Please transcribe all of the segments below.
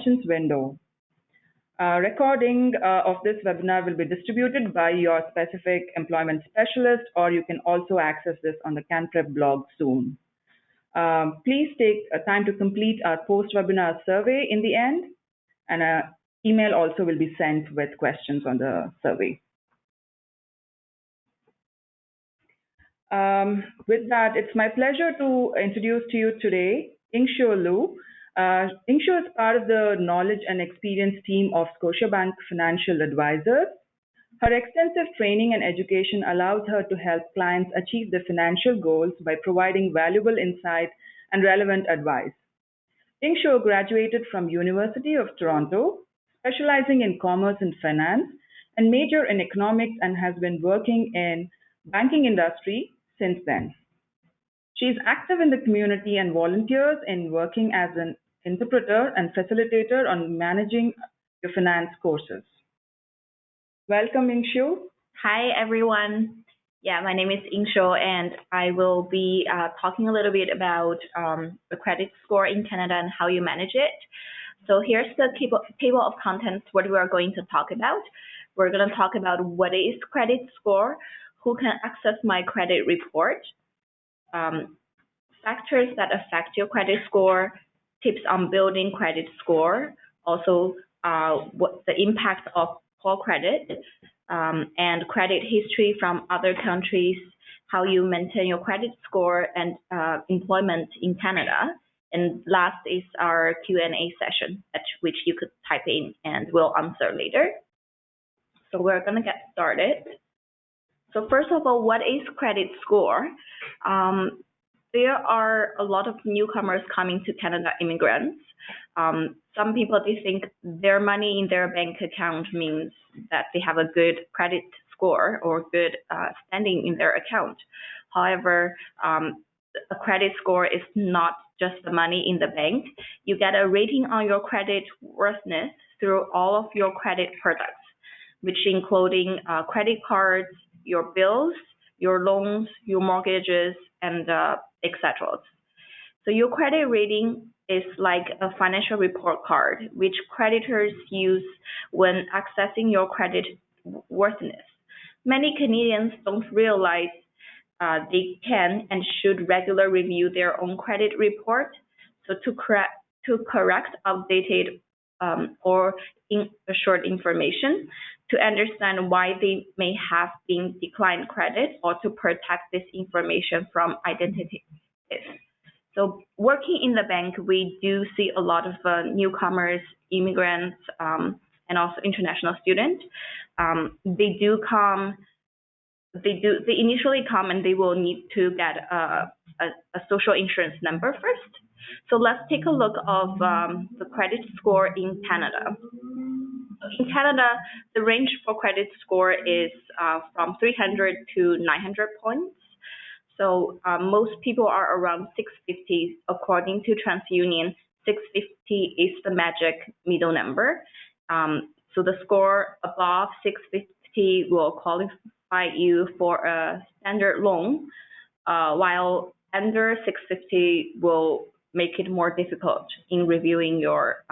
questions window. Recording of this webinar will be distributed by your specific employment specialist, or you can also access this on the CanPrep blog soon. Please take time to complete our post-webinar survey in the end, and an email also will be sent with questions on the survey. With that, it's my pleasure to introduce to you today Yingxiu Lu. Yingxiu is part of the knowledge and experience team of Scotiabank Financial Advisors. Her extensive training and education allows her to help clients achieve their financial goals by providing valuable insight and relevant advice. Yingxiu graduated from University of Toronto, specializing in commerce and finance, and major in economics, and has been working in banking industry since then. She is active in the community and volunteers in working as an interpreter and facilitator on managing your finance courses. Welcome, Yingxiu. Hi, everyone. Yeah, my name is Yingxiu, and I will be talking a little bit about the credit score in Canada and how you manage it. So here's the table of contents, what we are going to talk about. We're going to talk about what is credit score, who can access my credit report, factors that affect your credit score, tips on building credit score, also what the impact of poor credit, and credit history from other countries, how you maintain your credit score, and employment in Canada. And last is our Q&A session, at which you could type in and we'll answer later. So we're going to get started. So first of all, what is credit score? There are a lot of newcomers coming to Canada, immigrants. Some people, they think their money in their bank account means that they have a good credit score or good standing in their account. However, a credit score is not just the money in the bank. You get a rating on your credit worthiness through all of your credit products, which including credit cards, your bills, your loans, your mortgages, and etc. So your credit rating is like a financial report card, which creditors use when accessing your credit worthiness. Many Canadians don't realize they can and should regularly review their own credit report. So to correct outdated or short information, to understand why they may have been declined credit, or to protect this information from identity theft. So working in the bank, we do see a lot of newcomers, immigrants, and also international students. They initially come and they will need to get a social insurance number first. So let's take a look of the credit score in Canada. In Canada, the range for credit score is from 300 to 900 points. So most people are around 650. According to TransUnion, 650 is the magic middle number. So the score above 650 will qualify you for a standard loan, while under 650 will make it more difficult in reviewing your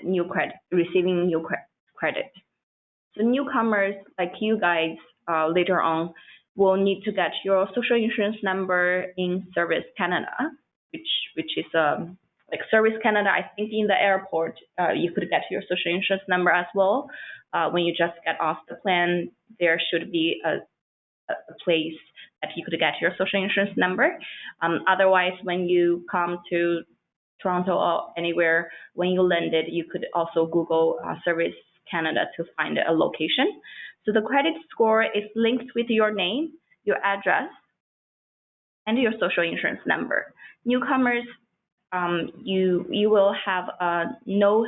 new credit, receiving new credit. So newcomers like you guys later on will need to get your social insurance number in Service Canada, which is like Service Canada. I think in the airport you could get your social insurance number as well. When you just get off the plane, there should be a place that you could get your social insurance number. Otherwise, when you come to Toronto or anywhere, when you landed, you could also Google Service Canada to find a location. So the credit score is linked with your name, your address, and your social insurance number. Newcomers, you will have no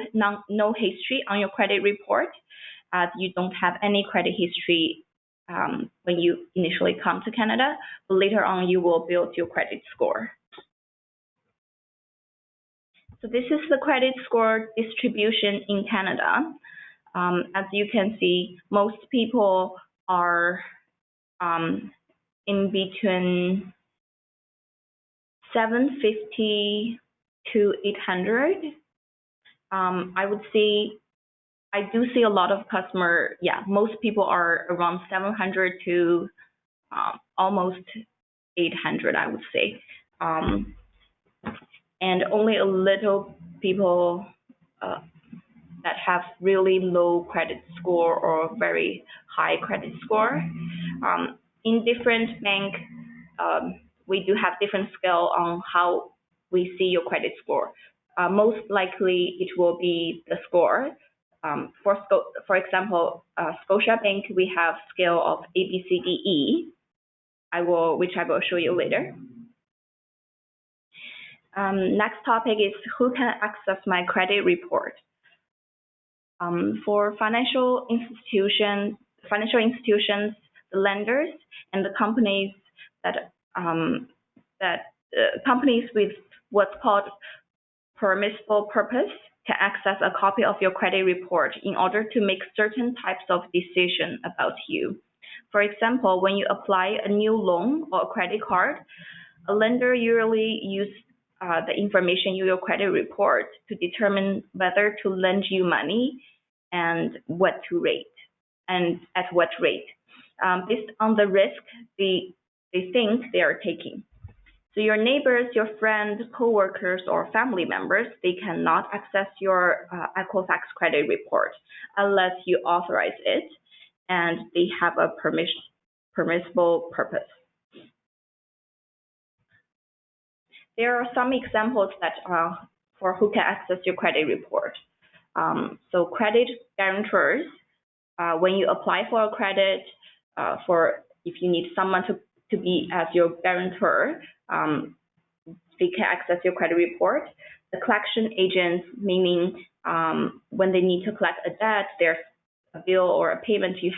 history on your credit report. You don't have any credit history when you initially come to Canada, but later on you will build your credit score. So this is the credit score distribution in Canada. As you can see, most people are in between 750 to 800. I would say I do see a lot of customer. Yeah, most people are around 700 to almost 800, I would say, and only a little people that have really low credit score or very high credit score. In different bank, we do have different scale on how we see your credit score. Most likely, it will be the score. For example, Scotiabank, we have scale of A, B, C, D, E. Which I will show you later. Next topic is who can access my credit report. For financial institutions, the lenders, and the companies companies with what's called permissible purpose can access a copy of your credit report in order to make certain types of decisions about you. For example, when you apply a new loan or a credit card, a lender usually uses the information in your credit report to determine whether to lend you money and what rate and at what rate, based on the risk they think they are taking. So your neighbors, your friends, coworkers, or family members, they cannot access your Equifax credit report unless you authorize it and they have a permissible purpose. There are some examples that for who can access your credit report. So credit guarantors, when you apply for a credit, if you need someone to be as your guarantor, they can access your credit report. The collection agents, meaning when they need to collect a debt, there's a bill or a payment you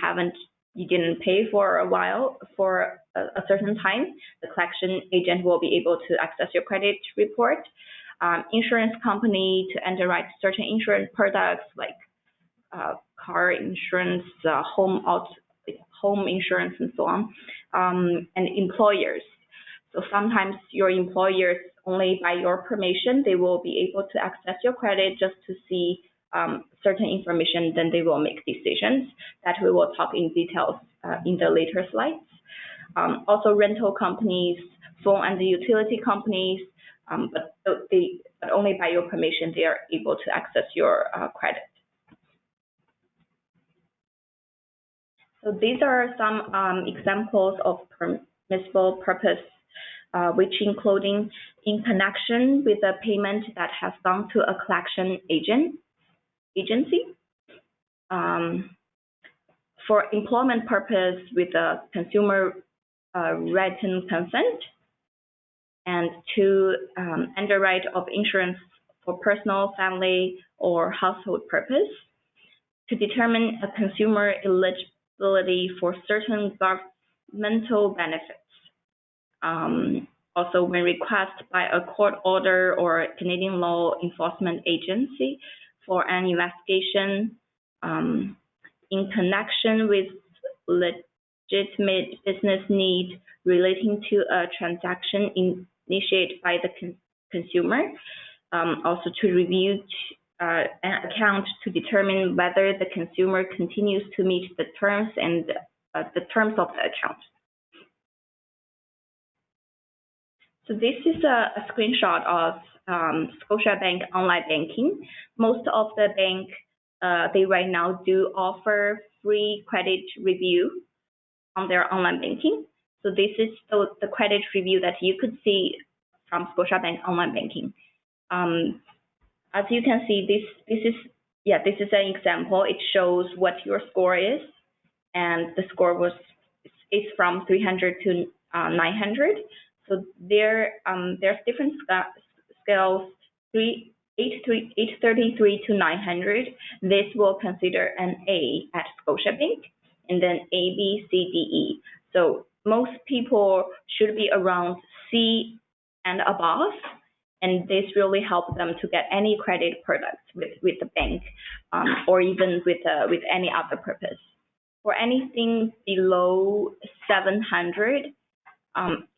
didn't pay for a while, for a certain time, the collection agent will be able to access your credit report. Insurance company to underwrite certain insurance products like car insurance, home insurance, and so on, and employers. So sometimes your employers, only by your permission, they will be able to access your credit just to see certain information, then they will make decisions that we will talk in details in the later slides. Also rental companies, phone and utility companies, but only by your permission they are able to access your credit. So these are some examples of permissible purpose, which including in connection with a payment that has gone to a collection agency, for employment purpose with a consumer written consent, and to underwrite of insurance for personal, family, or household purpose, to determine a consumer eligibility for certain governmental benefits. Also, when requested by a court order or Canadian law enforcement agency for an investigation in connection with legitimate business need relating to a transaction initiated by the consumer. Also to review an account to determine whether the consumer continues to meet the terms and the terms of the account. So this is a screenshot of Scotiabank online banking. Most of the bank, they right now do offer free credit review on their online banking. So this is the credit review that you could see from Scotiabank online banking. As you can see, this is an example. It shows what your score is, and the score is from 300 to 900. So there's different scales, 833 to 900. This will consider an A at Scotiabank, and then A, B, C, D, E. So most people should be around C and above, and this really helps them to get any credit products with the bank, or even with any other purpose. For anything below 700,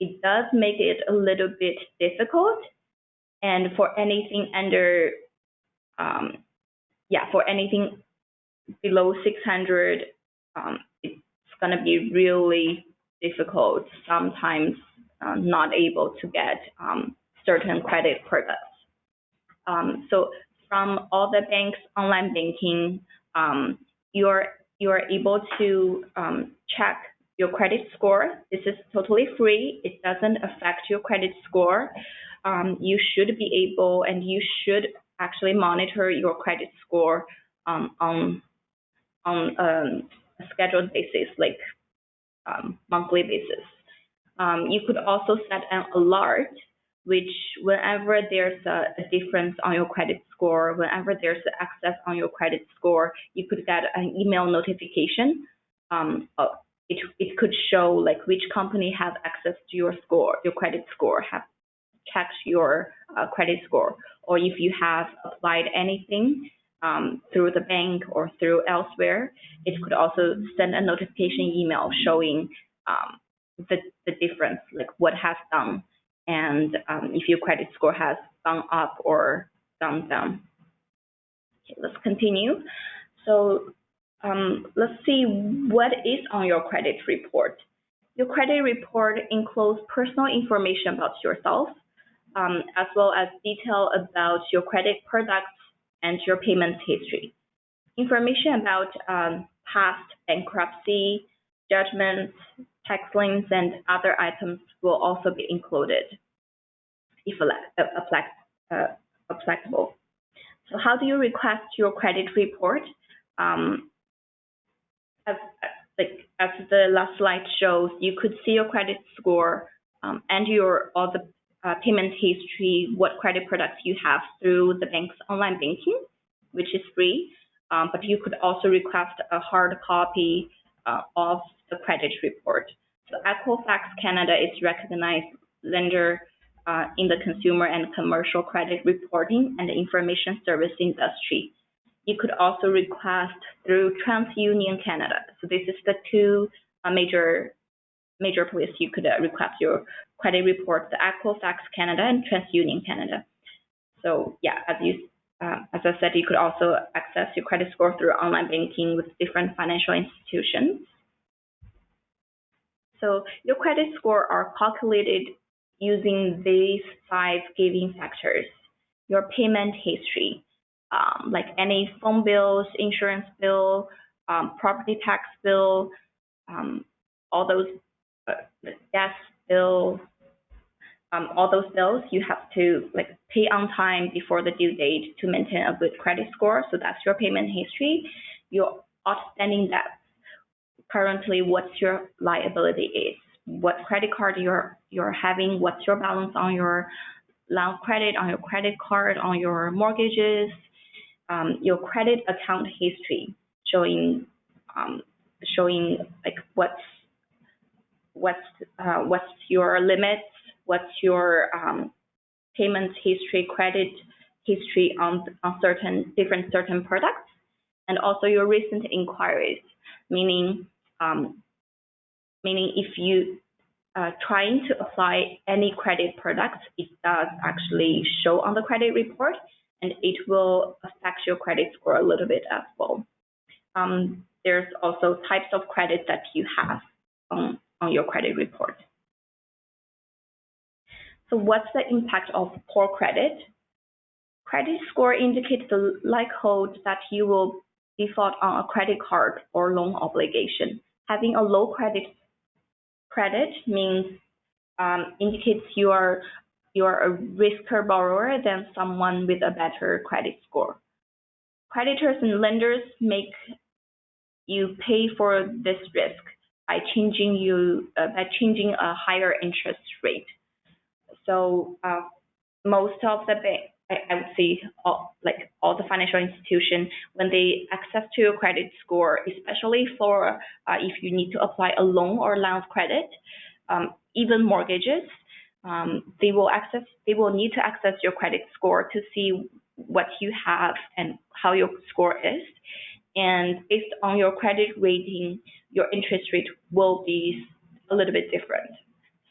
it does make it a little bit difficult, and for anything under yeah, for anything below 600, it's gonna be really difficult, sometimes not able to get certain credit products. So from all the banks' online banking, you're able to check your credit score. This is totally free. It doesn't affect your credit score. You should be able, and you should actually monitor your credit score on a scheduled basis, like monthly basis. You could also set an alert, which whenever there's a difference on your credit score, whenever there's excess on your credit score, you could get an email notification. It could show like which company has access to your score, your credit score, have checked your credit score, or if you have applied anything through the bank or through elsewhere, it could also send a notification email showing the difference, like what has done, and if your credit score has gone up or gone down. Okay, let's continue. So let's see what is on your credit report. Your credit report includes personal information about yourself, as well as detail about your credit products and your payment history. Information about past bankruptcy, judgments, tax liens, and other items will also be included if applicable. So how do you request your credit report? As the last slide shows, you could see your credit score and all the payment history, what credit products you have through the bank's online banking, which is free. But you could also request a hard copy of the credit report. So Equifax Canada is recognized lender in the consumer and commercial credit reporting and the information service industry. You could also request through TransUnion Canada. So this is the two major places you could request your credit report: the Equifax Canada and TransUnion Canada. So yeah, as I said, you could also access your credit score through online banking with different financial institutions. So your credit score are calculated using these 5 giving factors: your payment history, like any phone bills, insurance bill, property tax bill, all those gas bill, all those bills you have to like pay on time before the due date to maintain a good credit score. So that's your payment history. Your outstanding debt. Currently, what's your liability is, what credit card you're having, what's your balance on your line of credit, on your credit card, on your mortgages, your credit account history, showing like what's your limits, what's your payment history, credit history on certain products, and also your recent inquiries, meaning if you trying to apply any credit product, it does actually show on the credit report, and it will affect your credit score a little bit as well. There's also types of credit that you have on your credit report. So what's the impact of poor credit? Credit score indicates the likelihood that you will default on a credit card or loan obligation. Having a low credit means indicates you are a riskier borrower than someone with a better credit score. Creditors and lenders make you pay for this risk by changing a higher interest rate. So most of the bank, I would say all the financial institutions, when they access to your credit score, especially for if you need to apply a loan or line of credit, even mortgages, they will need to access your credit score to see what you have and how your score is. And based on your credit rating, your interest rate will be a little bit different.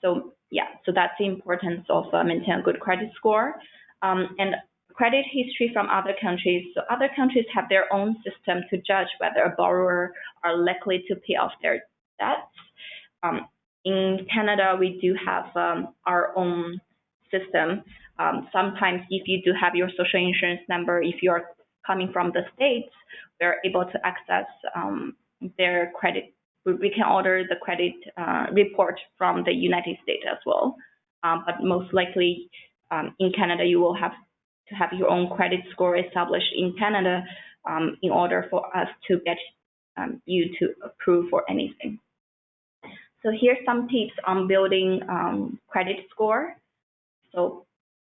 So yeah, so that's the importance of maintaining a good credit score. And credit history from other countries. So other countries have their own system to judge whether a borrower are likely to pay off their debts. In Canada, we do have our own system. Sometimes if you do have your social insurance number, if you are coming from the States, we're able to access their credit. We can order the credit report from the United States as well. But most likely in Canada, you will have to have your own credit score established in Canada in order for us to get you to approve for anything. So here's some tips on building credit score. So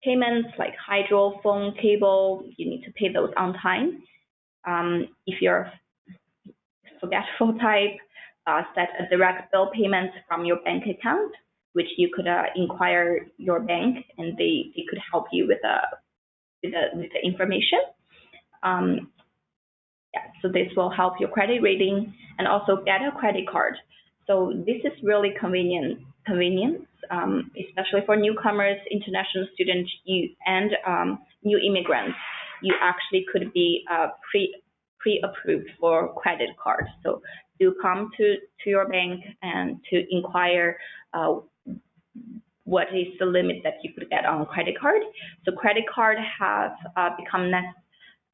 payments like hydro, phone, cable, you need to pay those on time. If you're forgetful type, set a direct bill payment from your bank account, which you could inquire your bank and they could help you with the information. So this will help your credit rating, and also get a credit card. So this is really convenient, especially for newcomers, international students, and new immigrants. You actually could be pre-approved for credit cards. So do come to your bank and to inquire what is the limit that you could get on a credit card. So credit card have become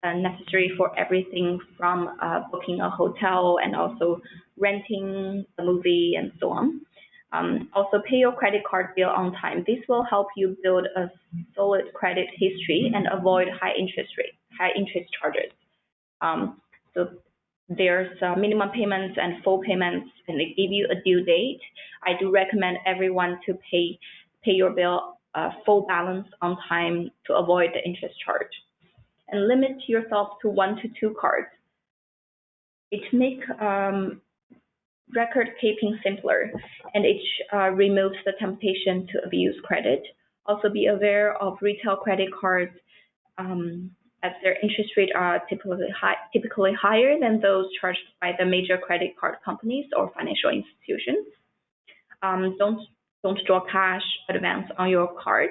necessary for everything from booking a hotel and also renting a movie and so on. Also pay your credit card bill on time. This will help you build a solid credit history and avoid high interest charges. So there's minimum payments and full payments, and they give you a due date. I do recommend everyone to pay your bill full balance on time to avoid the interest charge. And limit yourself to 1 to 2 cards. It makes record keeping simpler, and it removes the temptation to abuse credit. Also be aware of retail credit cards, as their interest rates are typically higher than those charged by the major credit card companies or financial institutions. Don't draw cash advance on your card.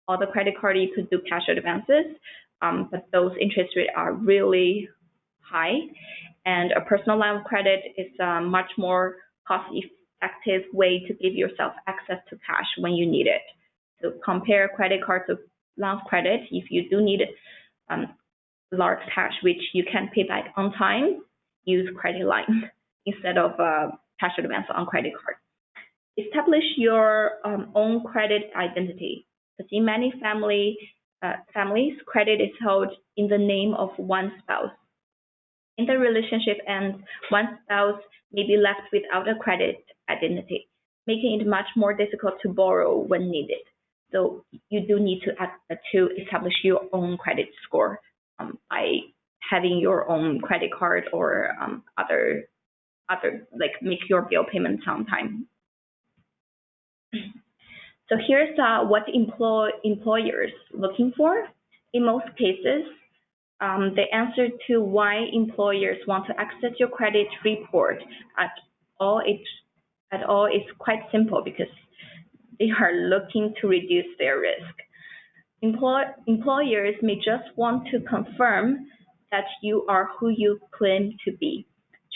On the credit card, you could do cash advances, but those interest rates are really high. And a personal line of credit is a much more cost-effective way to give yourself access to cash when you need it. So compare credit card to line of credit. If you do need large cash, which you can pay back on time, use credit line instead of cash advance on credit card. Establish your own credit identity. Because in many families, credit is held in the name of one spouse. In the relationship ends, one spouse may be left without a credit identity, making it much more difficult to borrow when needed. So you do need to establish your own credit score by having your own credit card or other like make your bill payments on time. So here's what employers looking for. In most cases, the answer to why employers want to access your credit report at all is quite simple, because they are looking to reduce their risk. Employers may just want to confirm that you are who you claim to be.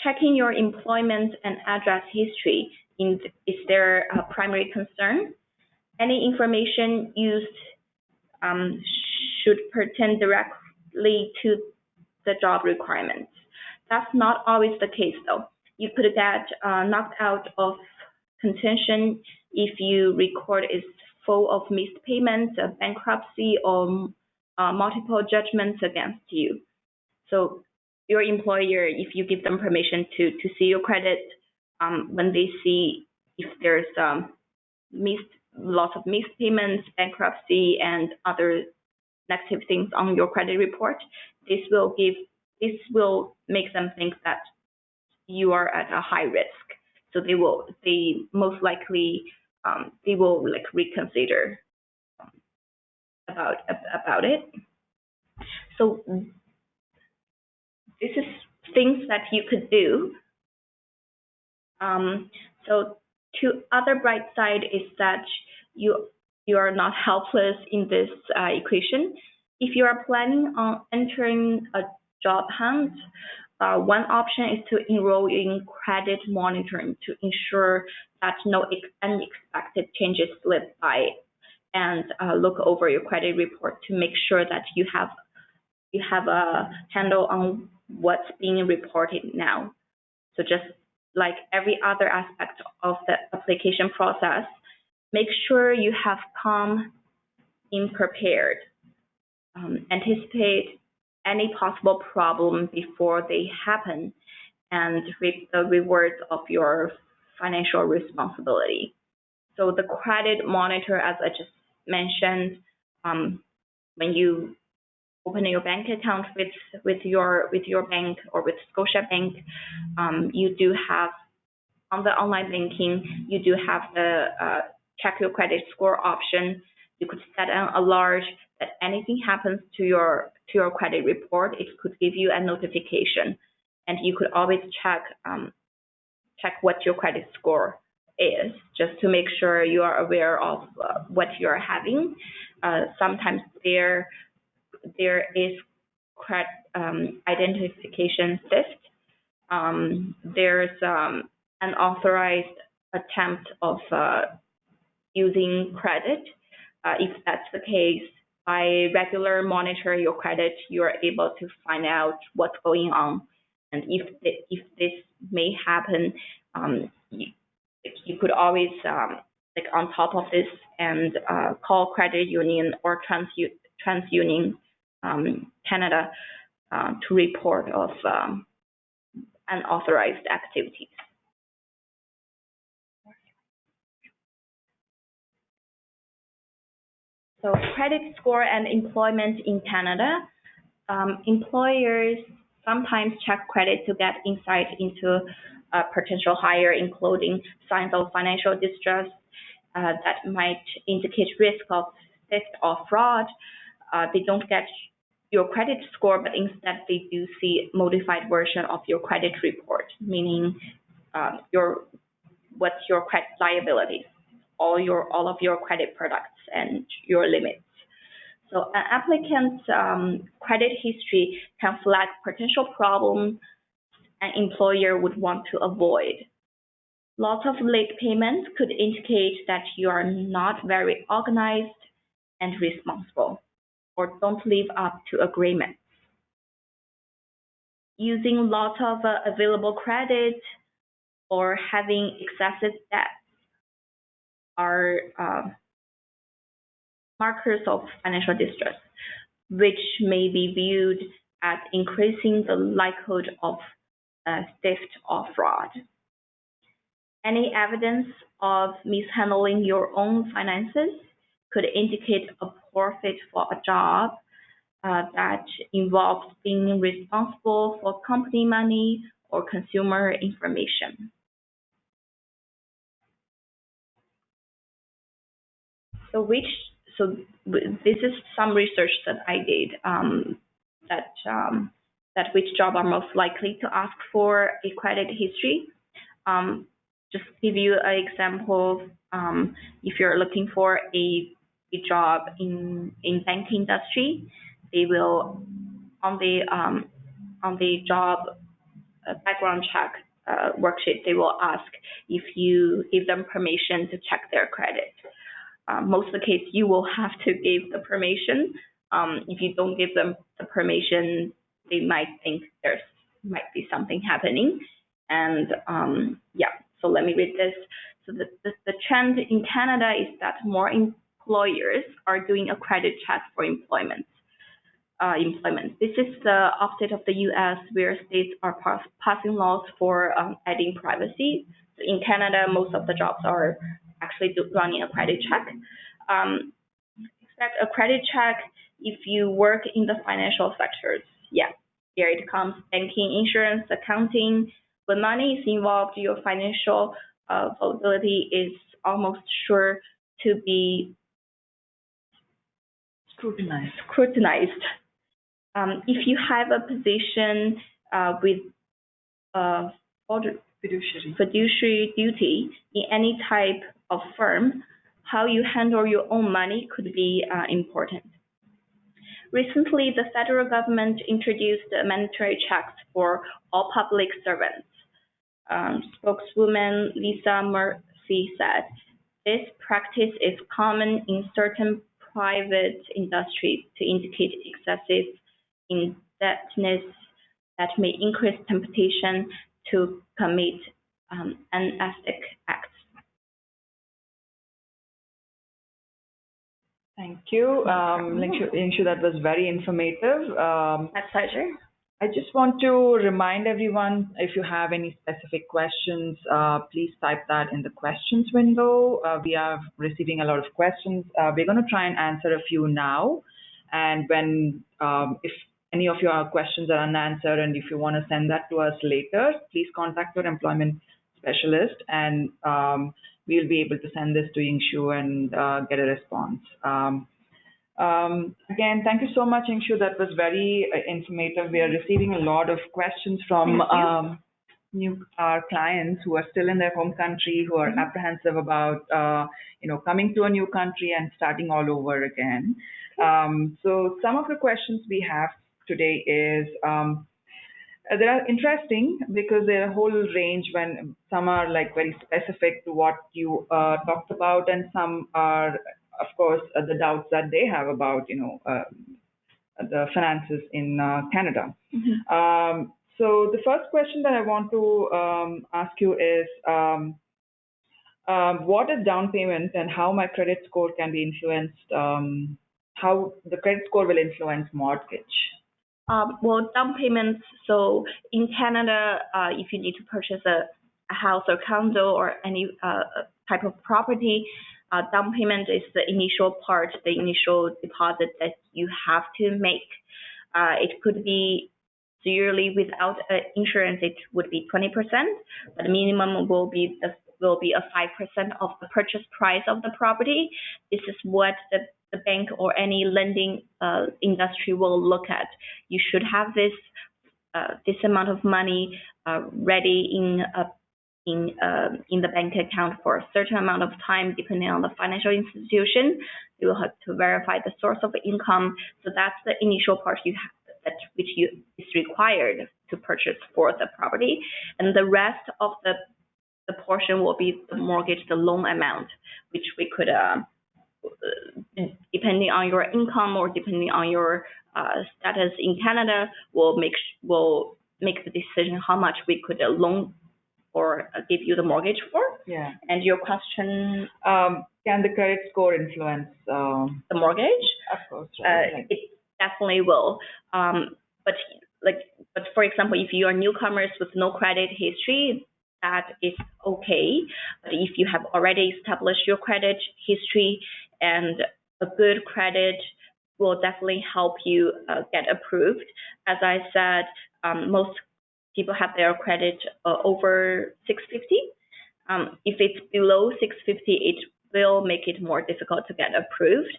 Checking your employment and address history is their primary concern. Any information used should pertain directly to the job requirements. That's not always the case, though. You could get knocked out of contention if your record is full of missed payments, bankruptcy, or multiple judgments against you. So your employer, if you give them permission to see your credit, when they see if there's lots of missed payments, bankruptcy, and other negative things on your credit report, this will make them think that you are at a high risk. So they most likely they will like reconsider about it. So this is things that you could do. So two other bright side is that you are not helpless in this equation. If you are planning on entering a job hunt, one option is to enroll in credit monitoring to ensure that no unexpected changes slip by, and look over your credit report to make sure that you have a handle on what's being reported now. So just like every other aspect of the application process, make sure you have come in prepared. Anticipate any possible problem before they happen, and reap the rewards of your financial responsibility. So the credit monitor, as I just mentioned, when you open your bank account with your bank or with Scotiabank, you do have on the online banking, you do have the check your credit score option. You could set an alert that anything happens to your credit report, it could give you a notification, and you could always check what your credit score is, just to make sure you are aware of what you are having. Sometimes there is credit identification theft. There's unauthorized attempt of using credit. If that's the case, by regular monitor your credit, you are able to find out what's going on. And if this may happen, you could always like on top of this and call credit union or TransUnion Canada to report of unauthorized activities. So credit score and employment in Canada. Employers sometimes check credit to get insight into potential hire, including signs of financial distress that might indicate risk of theft or fraud. They don't get your credit score, but instead they do see a modified version of your credit report, meaning what's your credit liabilities, all of your credit products and your limits. So an applicant's credit history can flag potential problems an employer would want to avoid. Lots of late payments could indicate that you are not very organized and responsible, or don't live up to agreements. Using lots of available credit or having excessive debt are markers of financial distress, which may be viewed as increasing the likelihood of theft or fraud. Any evidence of mishandling your own finances could indicate a poor fit for a job that involves being responsible for company money or consumer information. So this is some research that I did that which job are most likely to ask for a credit history. Just give you an example. If you're looking for a job in banking industry, they will on the job background check worksheet, they will ask if you give them permission to check their credit. Most of the case, you will have to give the permission. If you don't give them the permission, they might think there's might be something happening. And yeah, so let me read this. So the trend in Canada is that more employers are doing a credit check for employment. This is the opposite of the U.S., where states are passing laws for adding privacy. So in Canada, most of the jobs are actually running a credit check. Expect a credit check if you work in the financial sectors. Yeah, here it comes: banking, insurance, accounting. When money is involved, your financial vulnerability is almost sure to be scrutinized. If you have a position with fiduciary duty in any type of firm, how you handle your own money could be important. recently the federal government introduced mandatory checks for all public servants. Spokeswoman Lisa Murphy said, this practice is common in certain private industries to indicate excessive indebtedness that may increase temptation to commit unethical acts. Thank you. Lingshu, that was very informative. My pleasure. I just want to remind everyone, if you have any specific questions, please type that in the questions window. We are receiving a lot of questions. We're going to try and answer a few now. And when, if any of your questions are unanswered and if you want to send that to us later, please contact your employment specialist and we'll be able to send this to Yingshu and get a response. Again, thank you so much, Yingshu. That was very informative. We are receiving a lot of questions from our clients who are still in their home country, who are apprehensive about, coming to a new country and starting all over again. So some of the questions we have today is, they are interesting because they're a whole range when some are like very specific to what you talked about and some are, of course, the doubts that they have about, the finances in Canada. So the first question that I want to ask you is, what is down payment and how my credit score can be influenced, how the credit score will influence mortgage? Well, down payments, so in Canada, if you need to purchase a house or condo or any type of property, down payment is the initial part, the initial deposit that you have to make. It could be yearly without insurance, it would be 20%, but the minimum will be a 5% of the purchase price of the property. This is what the bank or any lending industry will look at. You should have this amount of money ready in the bank account for a certain amount of time, depending on the financial institution. You will have to verify the source of income. So that's the initial part you have, which is required to purchase for the property, and the rest of the portion will be the mortgage, the loan amount, which we could, depending on your income or depending on your status in Canada, will make the decision how much we could loan or give you the mortgage for. Yeah. And your question, can the credit score influence the mortgage? Of course, right. It definitely will. But for example, if you are newcomers with no credit history, that is okay. But if you have already established your credit history and a good credit will definitely help you get approved. As I said, most people have their credit over 650. If it's below 650, it will make it more difficult to get approved.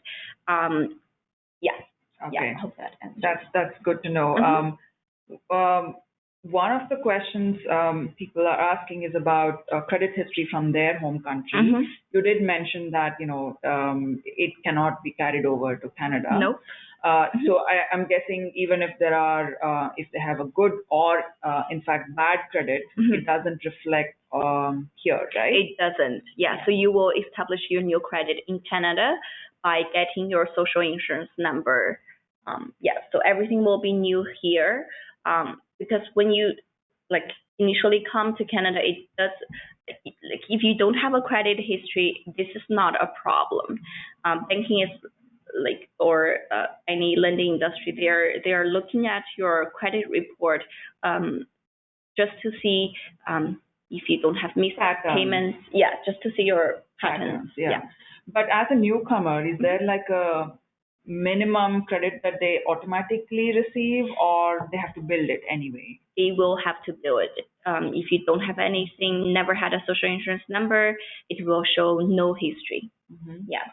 Yeah. Okay. Yeah, I hope that answers. That's good to know. One of the questions people are asking is about credit history from their home country. You did mention that it cannot be carried over to Canada. No. So I'm guessing even if there are, if they have a good or in fact bad credit, it doesn't reflect here, right? It doesn't. Yeah. So you will establish your new credit in Canada by getting your social insurance number. So everything will be new here. Because when you initially come to Canada, it does, if you don't have a credit history, this is not a problem. Banking is or any lending industry, they are looking at your credit report just to see if you don't have missed payments. Yeah, just to see your patterns. Yeah. But as a newcomer, is there like a minimum credit that they automatically receive, or they have to build it anyway? They will have to build it. If you don't have anything, never had a social insurance number, it will show no history. Yeah.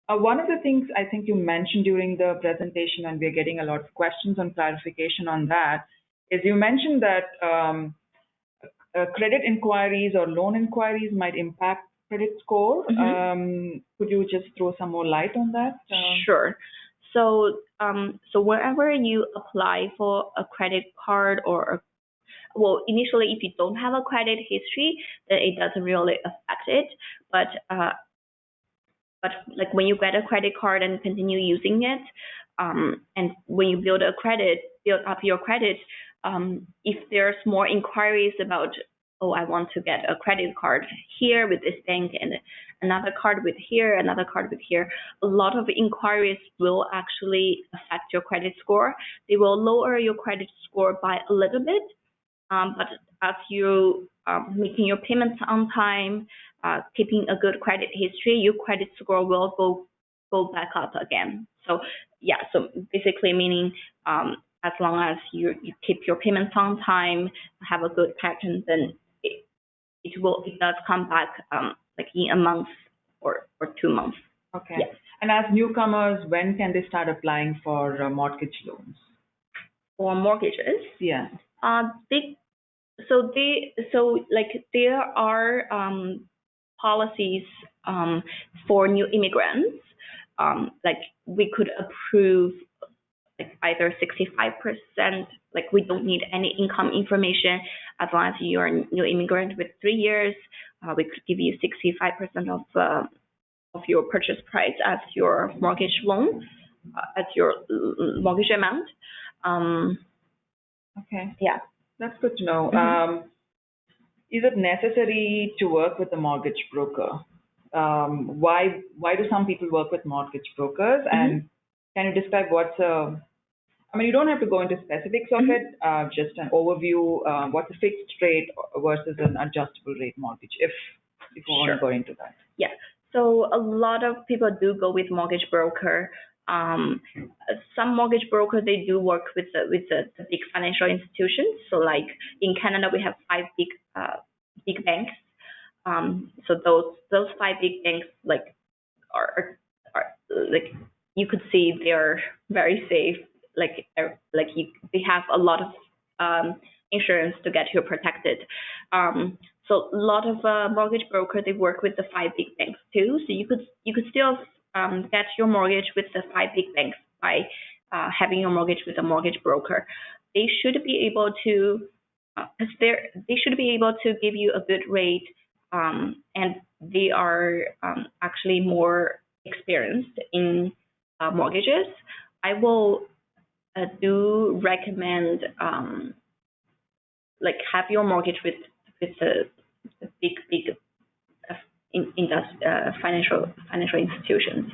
One of the things I think you mentioned during the presentation, and we're getting a lot of questions on clarification on that, is you mentioned that credit inquiries or loan inquiries might impact credit score. Could you just throw some more light on that? Sure. So wherever you apply for a credit card well, initially, if you don't have a credit history, then it doesn't really affect it. But like when you get a credit card and continue using it, and when you build up your credit, if there's more inquiries about, oh, I want to get a credit card here with this bank and another card with here, another card with here, a lot of inquiries will actually affect your credit score. They will lower your credit score by a little bit, but as you making your payments on time, keeping a good credit history, your credit score will go back up again. So yeah, so basically meaning as long as you keep your payments on time, have a good pattern, then it does come back like in a month or 2 months. Okay. Yeah. And as newcomers, when can they start applying for mortgage loans? For mortgages, Yeah. There are policies for new immigrants. Like we could approve like either 65%, like we don't need any income information as long as you're a new immigrant with 3 years. We could give you 65% of your purchase price as your mortgage loan, as your mortgage amount. Okay. Yeah. That's good to know. Is it necessary to work with a mortgage broker? Why do some people work with mortgage brokers? And can you describe I mean, you don't have to go into specifics of it, just an overview, what's a fixed rate versus an adjustable rate mortgage, if you want to go into that. Yeah. So a lot of people do go with mortgage broker. Some mortgage brokers, they do work with the big financial institutions. So like in Canada, we have 5 big banks. So those 5 big banks like are like you could see they are very safe. They have a lot of insurance to get you protected. So a lot of mortgage brokers, they work with the 5 big banks too. So you could still get your mortgage with the 5 big banks by having your mortgage with a mortgage broker. They should be able to, they should be able to give you a good rate, and they are actually more experienced in mortgages. I will do recommend like have your mortgage with the big financial institutions.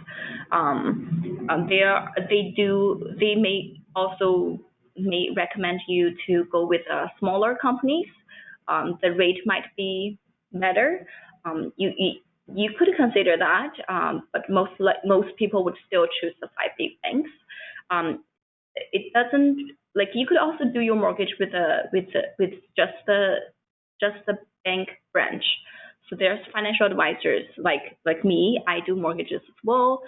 They may also recommend you to go with smaller companies. The rate might be better. You could consider that, but most people would still choose the 5 big banks. It doesn't like you could also do your mortgage with just the bank branch. So there's financial advisors like me. I do mortgages as well.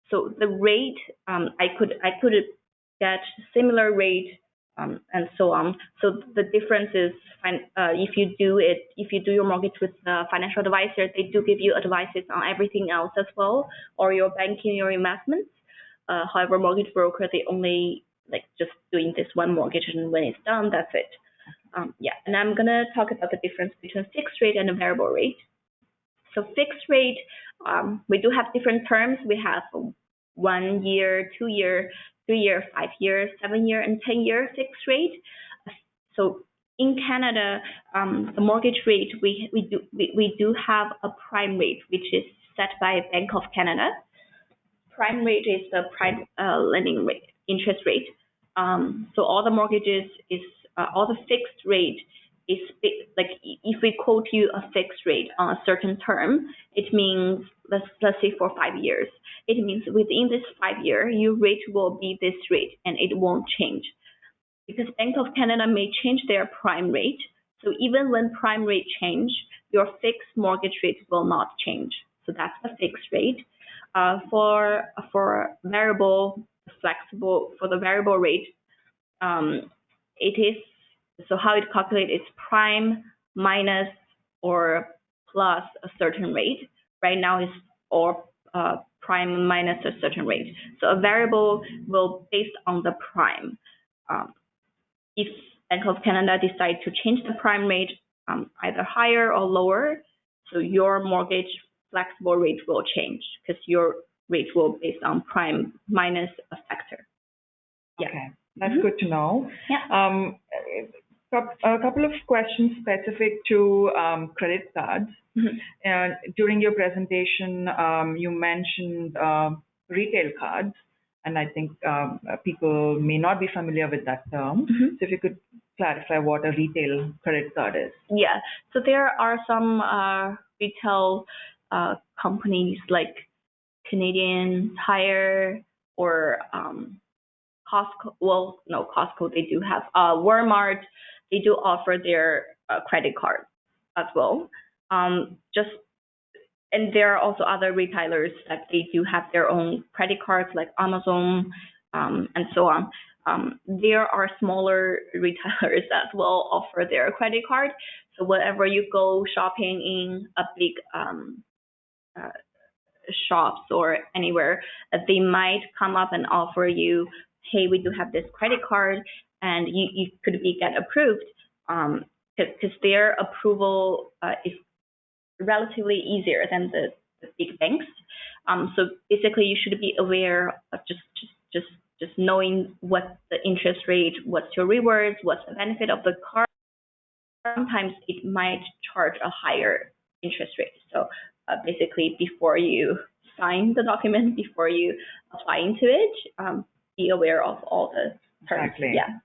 So the rate I could get similar rate and so on. So the difference is if you do your mortgage with a financial advisor, they do give you advices on everything else as well, or your banking, your investments. However, mortgage broker, they only like just doing this one mortgage, and when it's done, that's it. Yeah, and I'm gonna talk about the difference between fixed rate and a variable rate. So fixed rate, we do have different terms. We have 1 year, 2 year, 3 year, 5 year, 7 year, and 10 year fixed rate. So in Canada, the mortgage rate we do have a prime rate, which is set by Bank of Canada. Prime rate is the prime lending rate, interest rate. So all the mortgages is all the fixed rate is like if we quote you a fixed rate on a certain term, it means let's say for 5 years. It means within this 5 year, your rate will be this rate and it won't change, because Bank of Canada may change their prime rate. So even when prime rate change, your fixed mortgage rate will not change. So that's the fixed rate. For variable, flexible, for the variable rate, it is, so how it calculates is prime minus or plus a certain rate. Right now is or prime minus a certain rate. So a variable will based on the prime. If Bank of Canada decide to change the prime rate either higher or lower, so your mortgage flexible rate will change because your rate will be based on prime minus a factor. Yeah. Okay, that's good to know. Yeah. A couple of questions specific to credit cards. And during your presentation, you mentioned retail cards, and I think people may not be familiar with that term. So if you could clarify what a retail credit card is. Yeah, so there are some retail companies like Canadian Tire or Costco. Well, no, Costco they do have. Walmart, they do offer their credit card as well. And there are also other retailers that they do have their own credit cards like Amazon and so on. There are smaller retailers that will offer their credit card. So whenever you go shopping in a big shops or anywhere, they might come up and offer you, hey, we do have this credit card, and you could get approved because their approval is relatively easier than the big banks. So basically, you should be aware of just knowing what the interest rate, what's your rewards, what's the benefit of the card. Sometimes it might charge a higher interest rate. So basically, before you sign the document, before you apply into it, be aware of all the terms. Exactly. Yeah.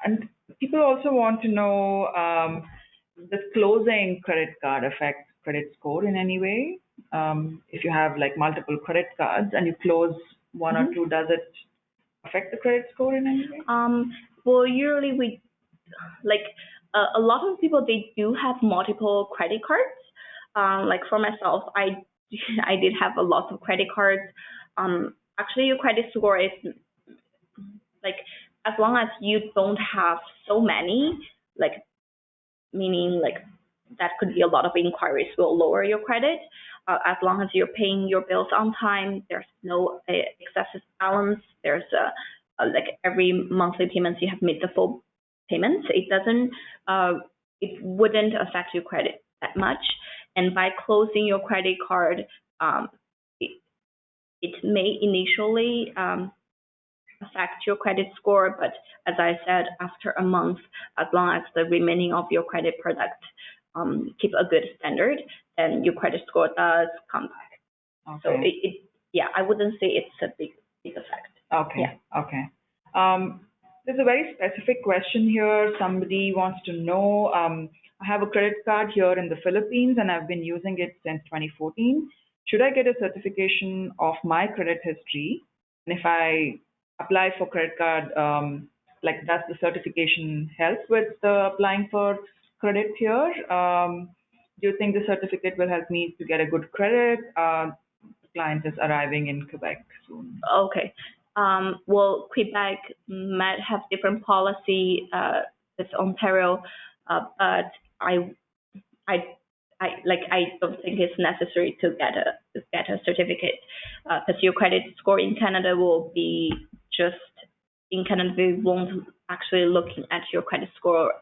And people also want to know, does closing credit card affect credit score in any way? If you have like multiple credit cards and you close one or two, does it affect the credit score in any way? Well, usually we a lot of people, they do have multiple credit cards. Like for myself, I did have a lot of credit cards. Actually, your credit score is like, as long as you don't have so many, like meaning like that could be a lot of inquiries, will lower your credit. As long as you're paying your bills on time, there's no excessive balance. There's like every monthly payments you have made the full payments. It wouldn't affect your credit that much. And by closing your credit card, it may initially affect your credit score, but as I said, after a month, as long as the remaining of your credit product keep a good standard, then your credit score does come back. Okay. So I wouldn't say it's a big effect. Okay. Yeah. Okay. There's a very specific question here. Somebody wants to know, I have a credit card here in the Philippines and I've been using it since 2014. Should I get a certification of my credit history? And if I apply for credit card, does the certification help with applying for credit here? Do you think the certificate will help me to get a good credit? The client is arriving in Quebec soon. Okay. Well, Quebec might have different policy with Ontario, but I don't think it's necessary to get a certificate because your credit score in Canada will be just in Canada. We won't actually looking at your credit score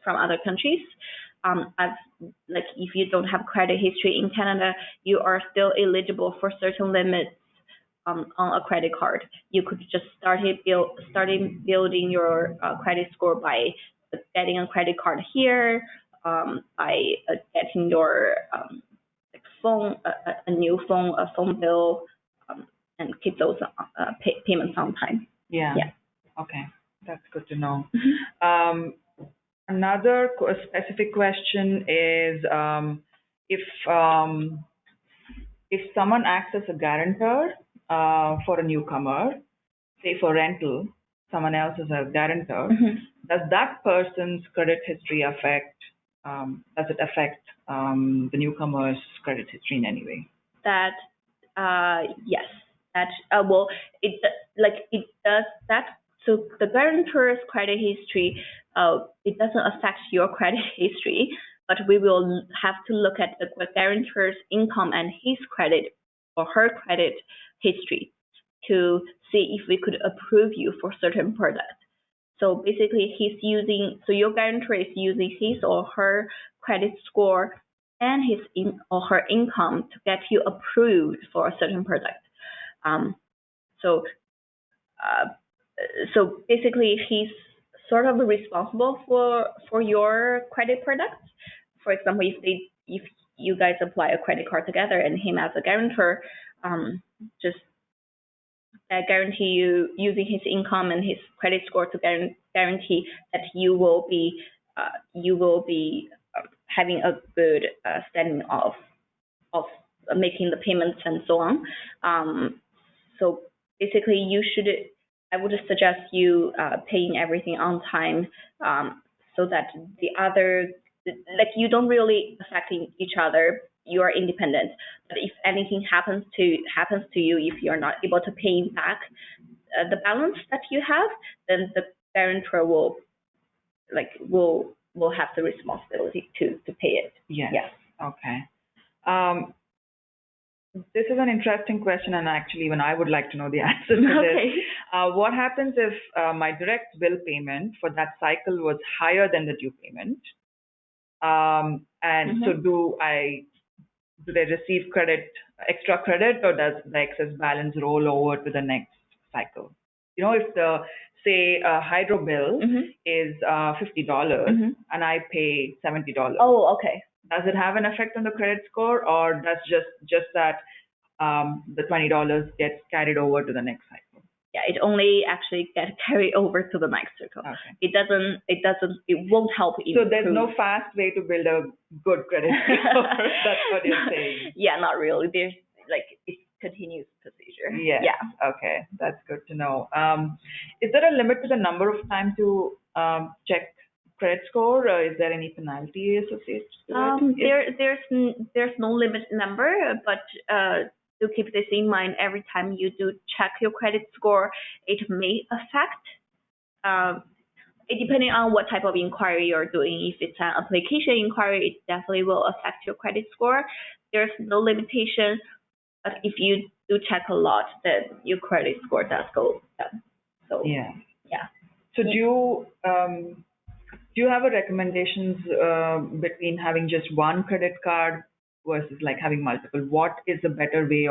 from other countries. If you don't have credit history in Canada, you are still eligible for certain limits on a credit card. You could just starting building your credit score by getting a credit card here, by getting your phone, a new phone, a phone bill, and keep those payments on time. Yeah. Okay, that's good to know. Another specific question is if someone acts as a guarantor for a newcomer, say for rental, someone else is a guarantor, does that person's credit history affect the newcomer's credit history in any way? Yes. It does that. So the guarantor's credit history, it doesn't affect your credit history, but we will have to look at the guarantor's income and his credit or her credit history to see if we could approve you for certain product. So basically, your guarantor is using his or her credit score and his or her income to get you approved for a certain product. Um, so, uh, so basically, he's sort of responsible for your credit product. For example, if you guys apply a credit card together and him as a guarantor, just guarantee you using his income and his credit score to guarantee that you will be having a good standing of making the payments and so on. So basically, I would suggest you paying everything on time, so that the other, like, you don't really affecting each other. You are independent, but if anything happens to you, if you're not able to pay back the balance that you have, then the guarantor will have the responsibility to pay it. Yes. Yes. Okay. This is an interesting question, and actually, even I would like to know the answer to Okay. this. What happens if my direct bill payment for that cycle was higher than the due payment? And so do they receive extra credit, or does the excess balance roll over to the next cycle? You know, if the, say, hydro bill is $50 and I pay $70. Oh, okay. Does it have an effect on the credit score, or does just that the $20 gets carried over to the next cycle? Yeah, it only actually gets carried over to the next cycle. Okay. It won't help improve. So there's no fast way to build a good credit score. That's what you're saying. Yeah, not really. There's it's continuous procedure. Yes. Yeah. Okay, that's good to know. Is there a limit to the number of times to check credit score, or is there any penalty associated with it? There's no limit number, but do keep this in mind. Every time you do check your credit score, it may affect. Depending on what type of inquiry you're doing. If it's an application inquiry, it definitely will affect your credit score. There's no limitation, but if you do check a lot, then your credit score does go down. So yeah. So do you have a recommendations between having just one credit card versus like having multiple? What is a better way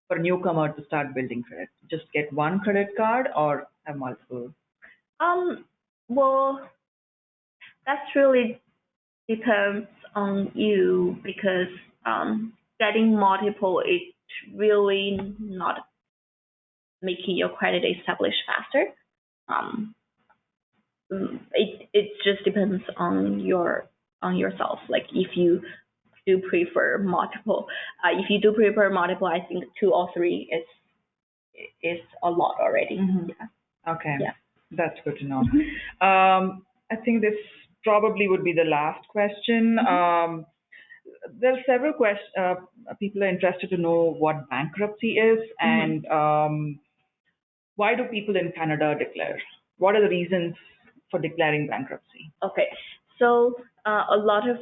for a newcomer to start building credit? Just get one credit card or have multiple? Well, that's really depends on you, because getting multiple is really not making your credit established faster. It just depends on yourself. Like if you do prefer multiple, I think 2 or 3 is a lot already. Yeah. Okay. Yeah. That's good to know. I think this probably would be the last question. There are several people are interested to know what bankruptcy is and why do people in Canada declare? What are the reasons for declaring bankruptcy? Okay, so a lot of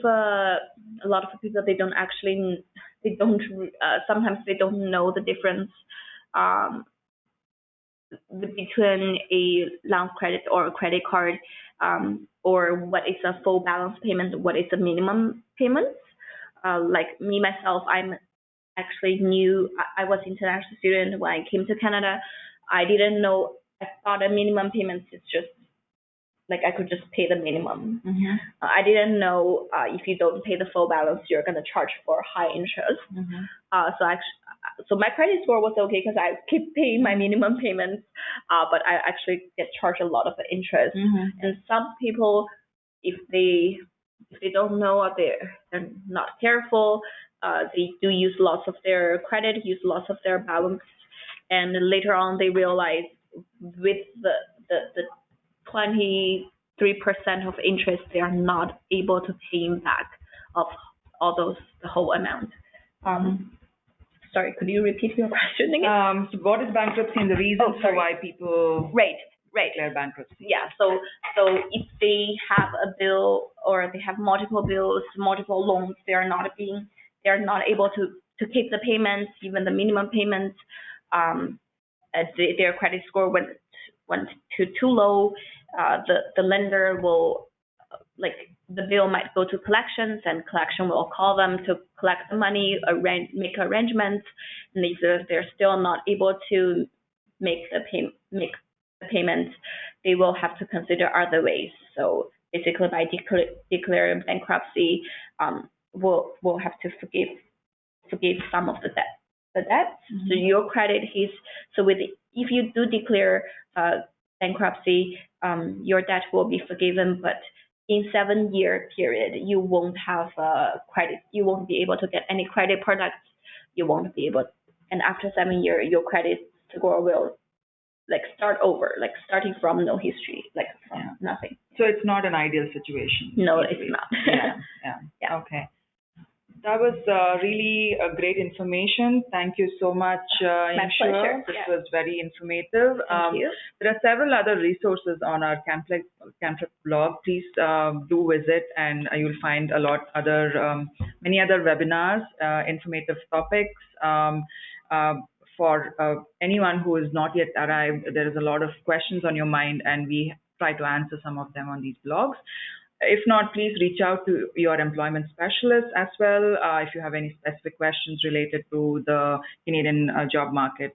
people sometimes they don't know the difference between a line of credit or a credit card, or what is a full balance payment, what is a minimum payment. Like me myself, I'm actually new. I was an international student when I came to Canada. I didn't know. I thought a minimum payment is just like I could just pay the minimum. I didn't know if you don't pay the full balance, you're gonna charge for high interest. So my credit score was okay because I keep paying my minimum payments, but I actually get charged a lot of the interest. And some people, if they don't know, or they're not careful, they do use lots of their credit, use lots of their balance, and later on they realize with the 23% of interest, they are not able to pay back of the whole amount. Sorry, could you repeat your question again? So what is bankruptcy and the reasons for why people declare bankruptcy? Yeah, so if they have a bill or they have multiple bills, multiple loans, they are not able to to keep the payments, even the minimum payments, their credit score went too low, the lender will the bill might go to collections, and collection will call them to collect the money, make arrangements, and if they're still not able to make the payments, they will have to consider other ways. So basically, by declaring bankruptcy, we'll have to forgive some of the debt. So your credit is if you do declare bankruptcy, your debt will be forgiven, but in 7-year period, you won't have credit. You won't be able to get any credit products. You won't be able, and after 7 years, your credit score will start over, starting from no history, from nothing. So it's not an ideal situation. No, it's not. Yeah. Okay. That was really great information. Thank you so much, My pleasure. This was very informative. Thank you. There are several other resources on our Camptech blog. Please do visit, and you'll find many other webinars, informative topics. For anyone who is not yet arrived, there is a lot of questions on your mind, and we try to answer some of them on these blogs. If not, please reach out to your employment specialist as well if you have any specific questions related to the Canadian job market.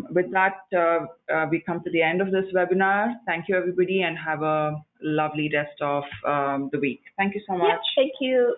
With that, we come to the end of this webinar. Thank you, everybody, and have a lovely rest of the week. Thank you so much. Thank you.